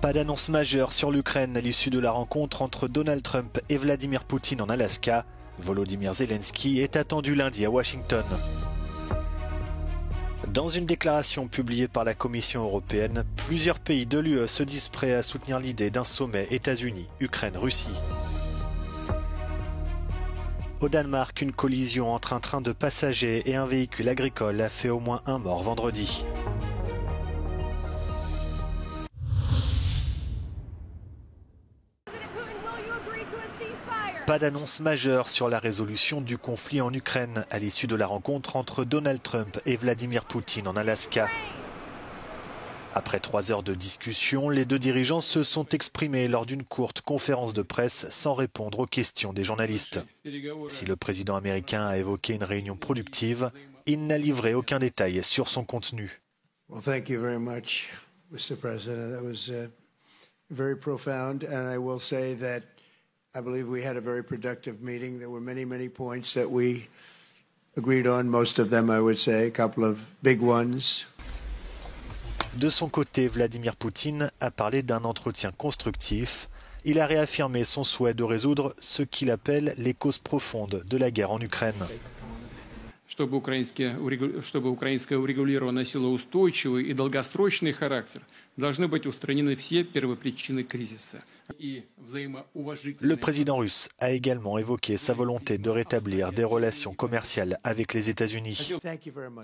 Pas d'annonce majeure sur l'Ukraine à l'issue de la rencontre entre Donald Trump et Vladimir Poutine en Alaska. Volodymyr Zelensky est attendu lundi à Washington. Dans une déclaration publiée par la Commission européenne, plusieurs pays de l'UE se disent prêts à soutenir l'idée d'un sommet États-Unis, Ukraine-Russie. Au Danemark, une collision entre un train de passagers et un véhicule agricole a fait au moins un mort vendredi. Pas d'annonce majeure sur la résolution du conflit en Ukraine à l'issue de la rencontre entre Donald Trump et Vladimir Poutine en Alaska. Après 3 heures de discussion, les deux dirigeants se sont exprimés lors d'une courte conférence de presse sans répondre aux questions des journalistes. Si le président américain a évoqué une réunion productive, il n'a livré aucun détail sur son contenu. Well, thank you very much, Mr. President. That was very profound, and I will say that I believe we had a very productive meeting. There were many points that we agreed on, most of them, I would say, a couple of big ones. De son côté, Vladimir Poutine a parlé d'un entretien constructif. Il a réaffirmé son souhait de résoudre ce qu'il appelle les causes profondes de la guerre en Ukraine. Чтобы украинская урегулированная сила устойчивый и долгосрочный характер, должны быть устранены все первопричины кризиса. Le président russe a également évoqué sa volonté de rétablir des relations commerciales avec les États-Unis.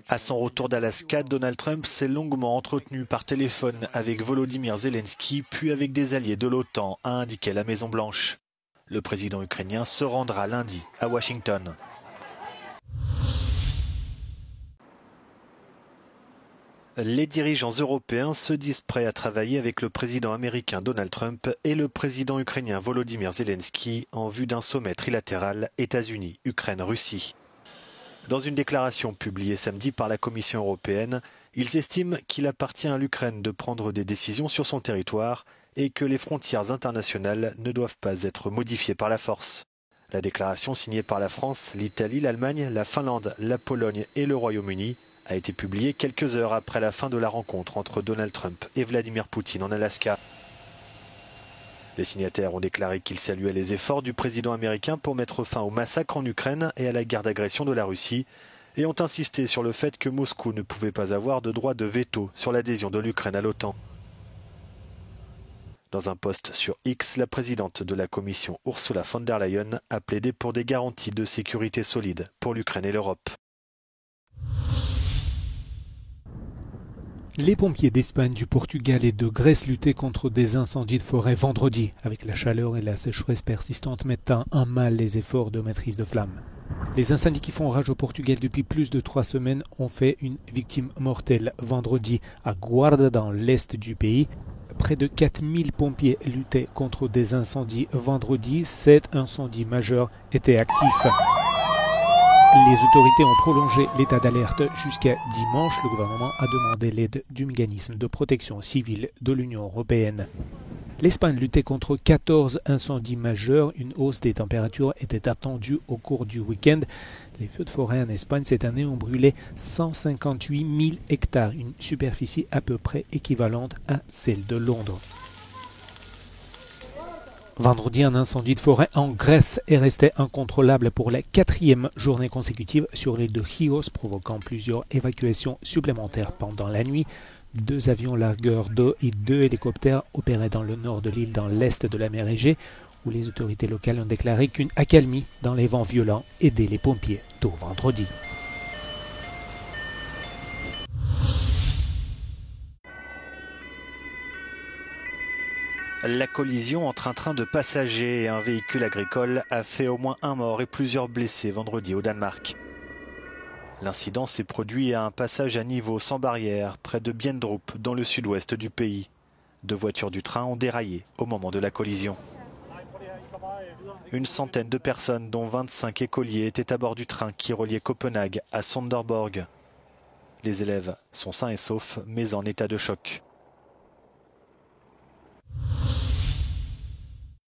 À son retour d'Alaska, Donald Trump s'est longuement entretenu par téléphone avec Volodymyr Zelensky, puis avec des alliés de l'OTAN, a indiqué la Maison-Blanche. Le président ukrainien se rendra lundi à Washington. Les dirigeants européens se disent prêts à travailler avec le président américain Donald Trump et le président ukrainien Volodymyr Zelensky en vue d'un sommet trilatéral États-Unis-Ukraine-Russie. Dans une déclaration publiée samedi par la Commission européenne, ils estiment qu'il appartient à l'Ukraine de prendre des décisions sur son territoire et que les frontières internationales ne doivent pas être modifiées par la force. La déclaration signée par la France, l'Italie, l'Allemagne, la Finlande, la Pologne et le Royaume-Uni a été publiée quelques heures après la fin de la rencontre entre Donald Trump et Vladimir Poutine en Alaska. Les signataires ont déclaré qu'ils saluaient les efforts du président américain pour mettre fin au massacre en Ukraine et à la guerre d'agression de la Russie et ont insisté sur le fait que Moscou ne pouvait pas avoir de droit de veto sur l'adhésion de l'Ukraine à l'OTAN. Dans un post sur X, la présidente de la Commission Ursula von der Leyen a plaidé pour des garanties de sécurité solides pour l'Ukraine et l'Europe. Les pompiers d'Espagne, du Portugal et de Grèce luttaient contre des incendies de forêt vendredi. Avec la chaleur et la sécheresse persistante mettant à mal les efforts de maîtrise de flammes. Les incendies qui font rage au Portugal depuis plus de 3 semaines ont fait une victime mortelle vendredi à Guarda dans l'est du pays. Près de 4000 pompiers luttaient contre des incendies vendredi. 7 incendies majeurs étaient actifs. Les autorités ont prolongé l'état d'alerte jusqu'à dimanche. Le gouvernement a demandé l'aide du mécanisme de protection civile de l'Union européenne. L'Espagne luttait contre 14 incendies majeurs. Une hausse des températures était attendue au cours du week-end. Les feux de forêt en Espagne cette année ont brûlé 158 000 hectares, une superficie à peu près équivalente à celle de Londres. Vendredi, un incendie de forêt en Grèce est resté incontrôlable pour la 4e journée consécutive sur l'île de Chios, provoquant plusieurs évacuations supplémentaires pendant la nuit. 2 avions largueurs d'eau et 2 hélicoptères opéraient dans le nord de l'île, dans l'est de la mer Égée, où les autorités locales ont déclaré qu'une accalmie dans les vents violents aidait les pompiers tôt vendredi. La collision entre un train de passagers et un véhicule agricole a fait au moins un mort et plusieurs blessés vendredi au Danemark. L'incident s'est produit à un passage à niveau sans barrière près de Biendrup dans le sud-ouest du pays. 2 voitures du train ont déraillé au moment de la collision. Une centaine de personnes, dont 25 écoliers, étaient à bord du train qui reliait Copenhague à Sonderborg. Les élèves sont sains et saufs mais en état de choc.